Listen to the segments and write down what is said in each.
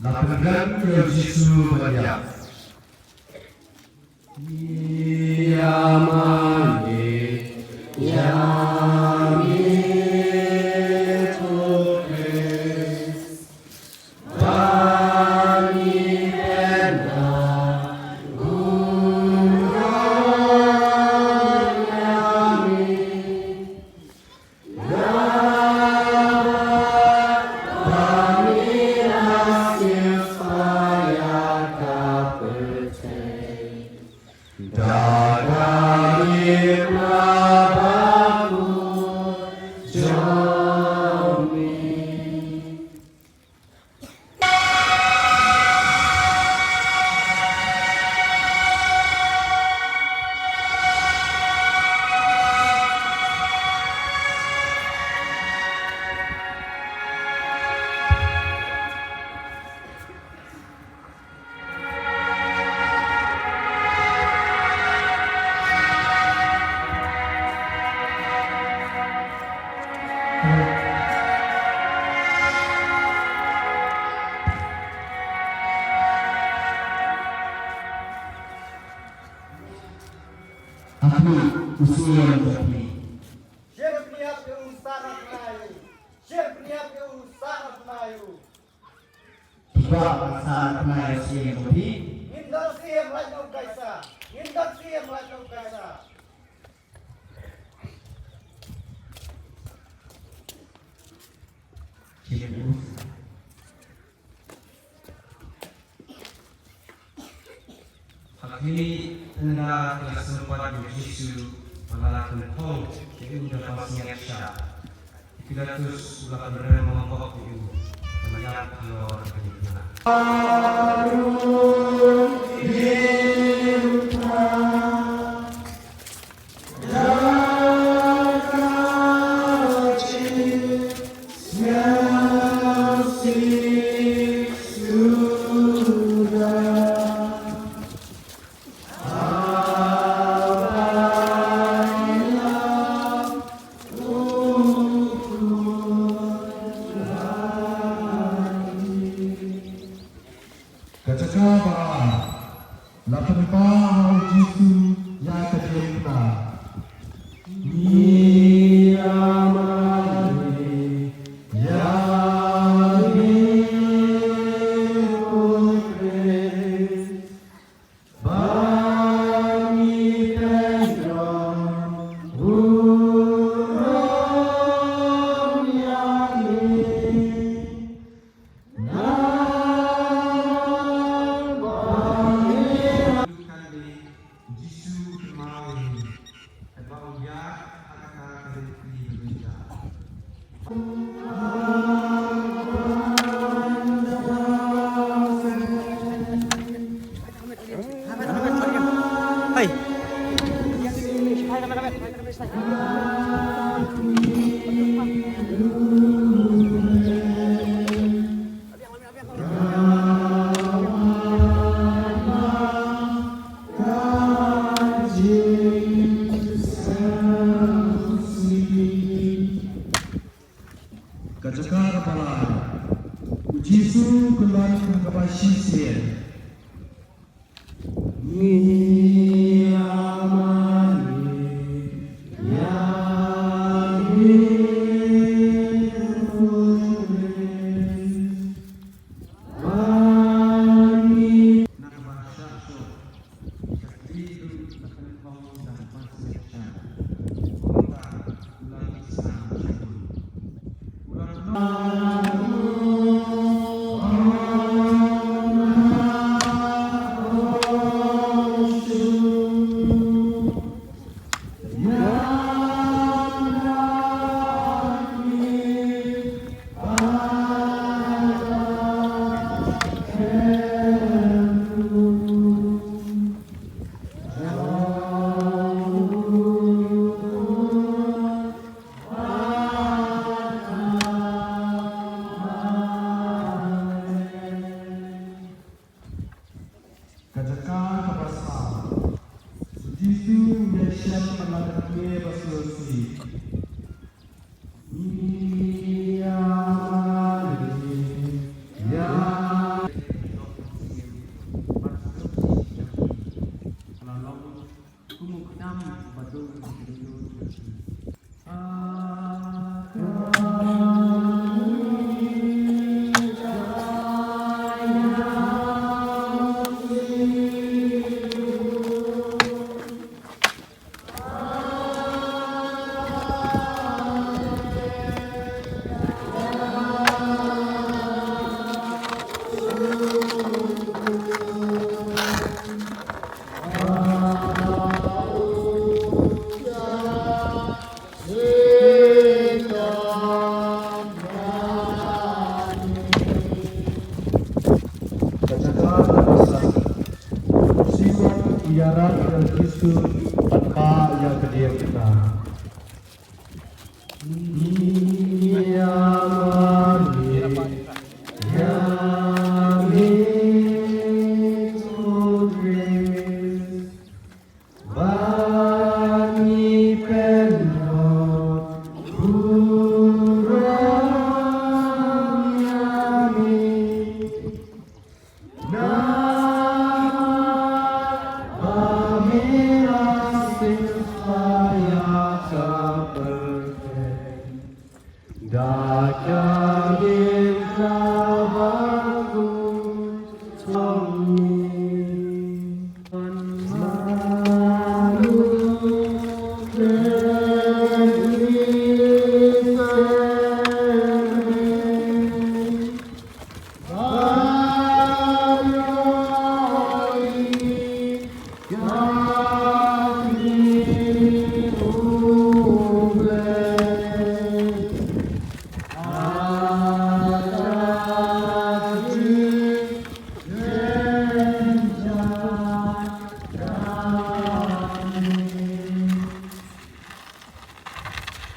lakukan yang Yesus banyak. Yamani, Yami, Tokes, Bani Bena, Gurang Yami, Bani Nasir Faya Kapete, Dagangir Nabaku Jami. Aku usulan tapi Siap ke Ustara Senayu. Siap ke Ustara Senayu. tiba saat naik siang kopi Indar siam lajau kaisa. Indar siam lajau kaisa. Cirebus. Hakili tenda kelas sempat Yesus melakukan hal yang sudah pasnya sya. 300 ulah benar mengangkut itu banyak keluar kenyana. Kacakaba, lapan pau jisu ya terjempa. Niyamani, yami putri, bani pendro, burung yami. Hai. Kacakar pala, Jisu keluar ke kapasisian. Niyamani, yami putri, bani. Nakabasa so, sa dito akan kau dan pasya. Kumba ulang isa ulang Siwa iaran dan Kristu tanpa yang kedia kita.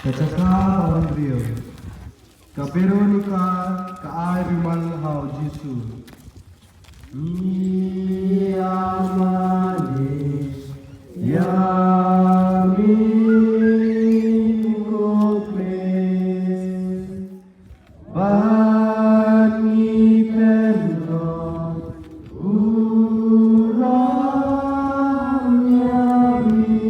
Kacaka orang Rio, Veronica, Kai Rimal Hau Jisu, Yamani, Yami Kokme, Bani Pemro, Uram Yami.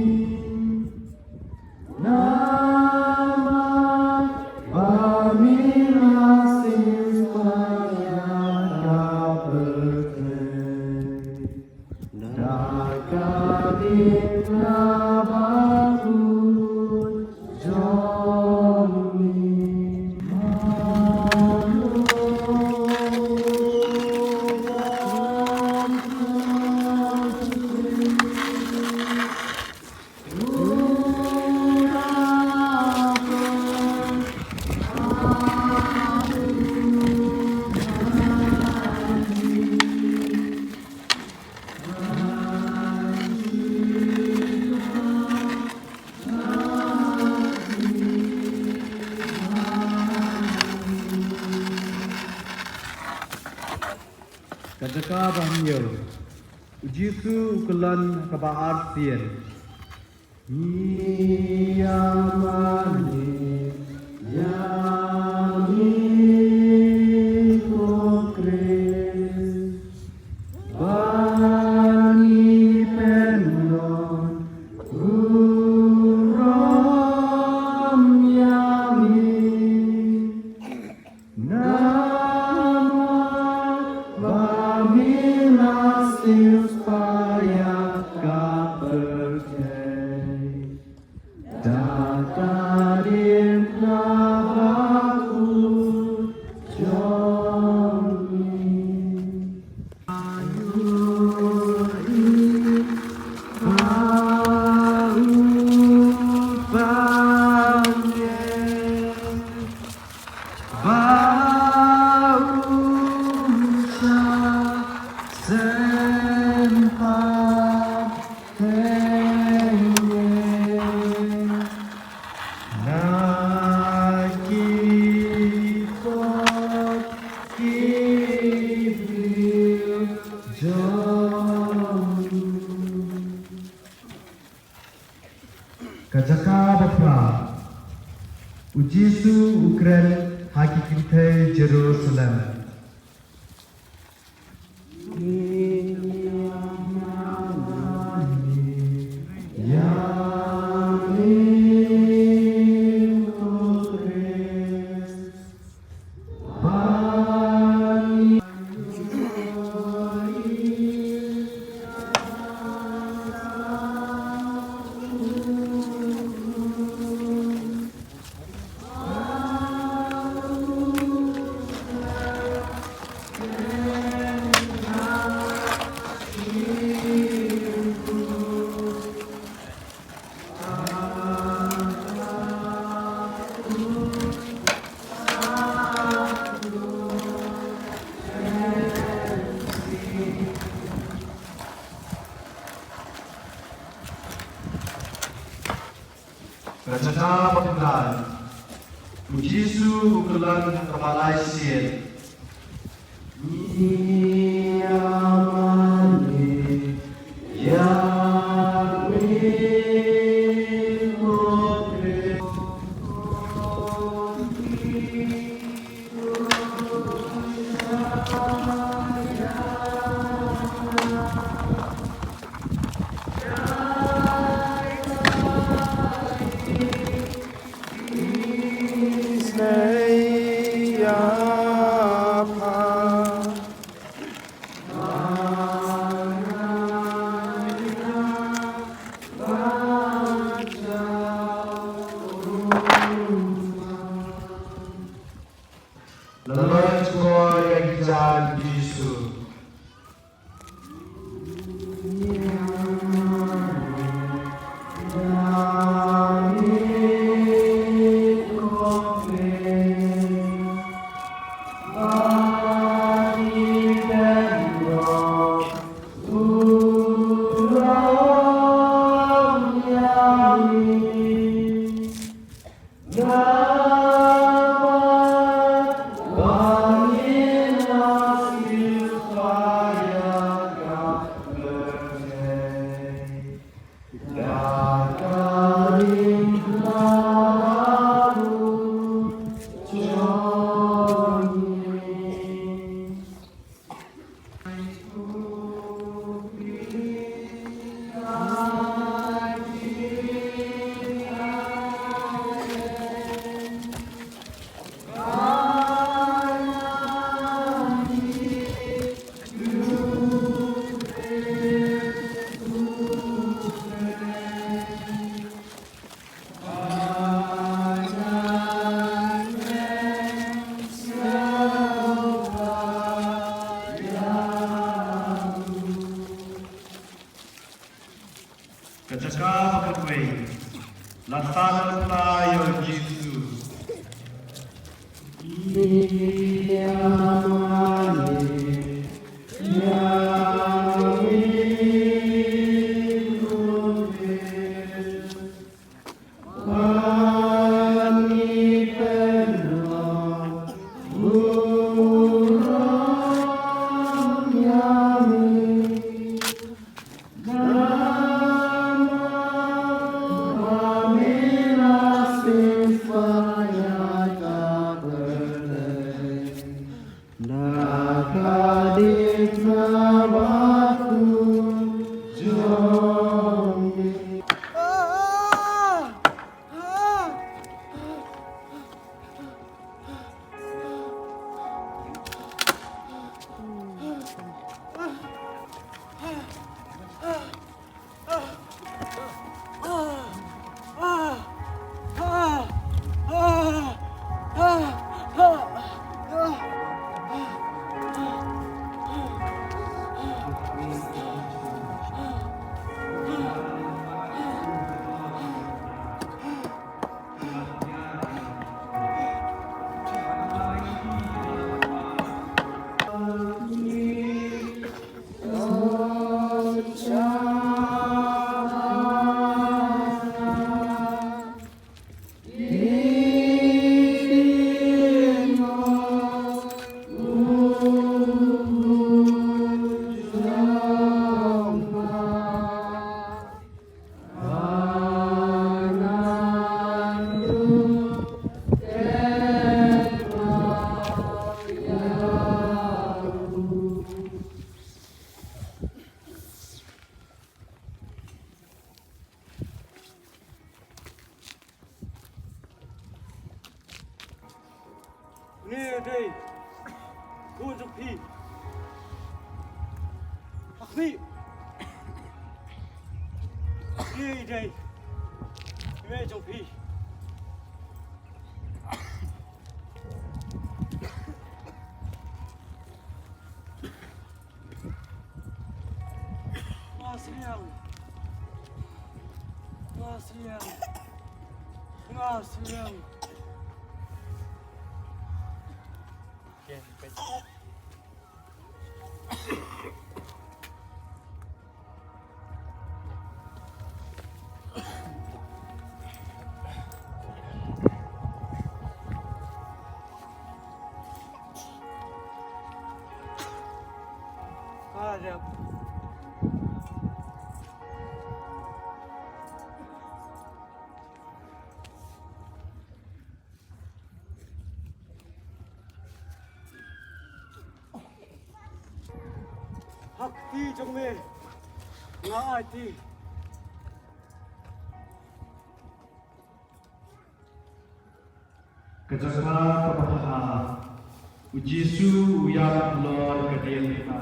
Kacaka bahnya, Jisu kelan kebaat tian. Yamani, Yami Kokres, Bani Penon, Uram Yami, supaya berkei dakarim nabaku jomi ayuri Kacaka bapa, Ujisu Ukraine hakikate Jerusalem. Pagkalan, Pujisu Ukulan Kamalay Siya, Iyamani Yamin Motre Laluan semua yang dijalan Yesus. Kacaka pagkaway, lantanan tayo, Jesus. Iyamani, Yamin Motre, Panipena, Uram Yamin, Nakadit na baku Jomi. Nè đây, buôn trong phi, hoặc phi, nè đây, mẹ trong phi, hoa xiang, hoa xiang, hoa xiang. Adab. Hak ti trong mê ngã ai ti Kejaka kebaha Ujisu uyang lor kediam kita.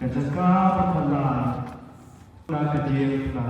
Kejaka pertama kediam kita.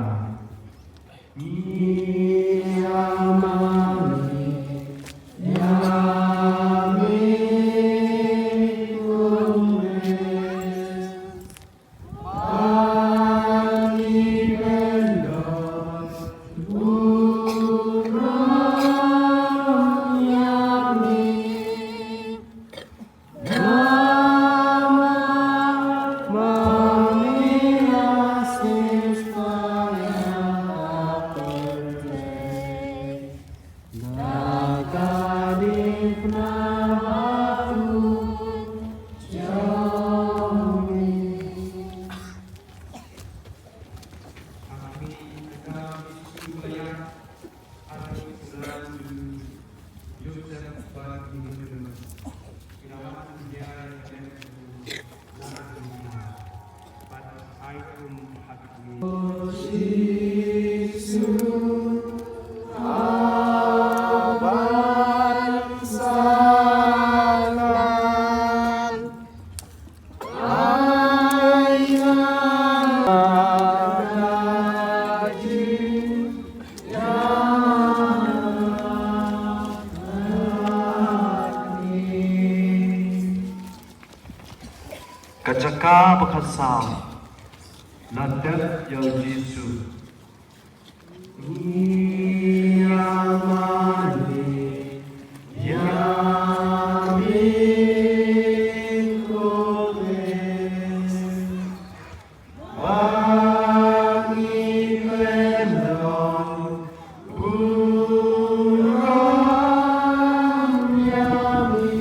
Kejaka bekasam Nadat yang Yesus Yamani Yami Kodes Wangi Pendon Buram Yami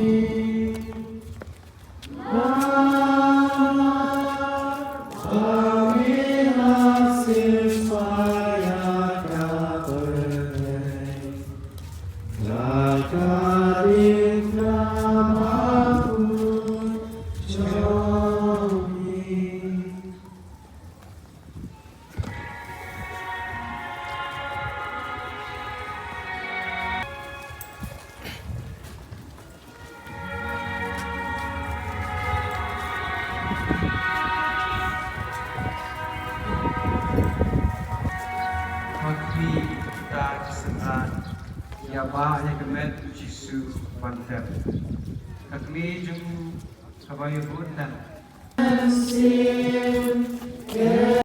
Hati kita kesenangan ya bahaya kemet Yesus mantap kami jeng kabayu bulan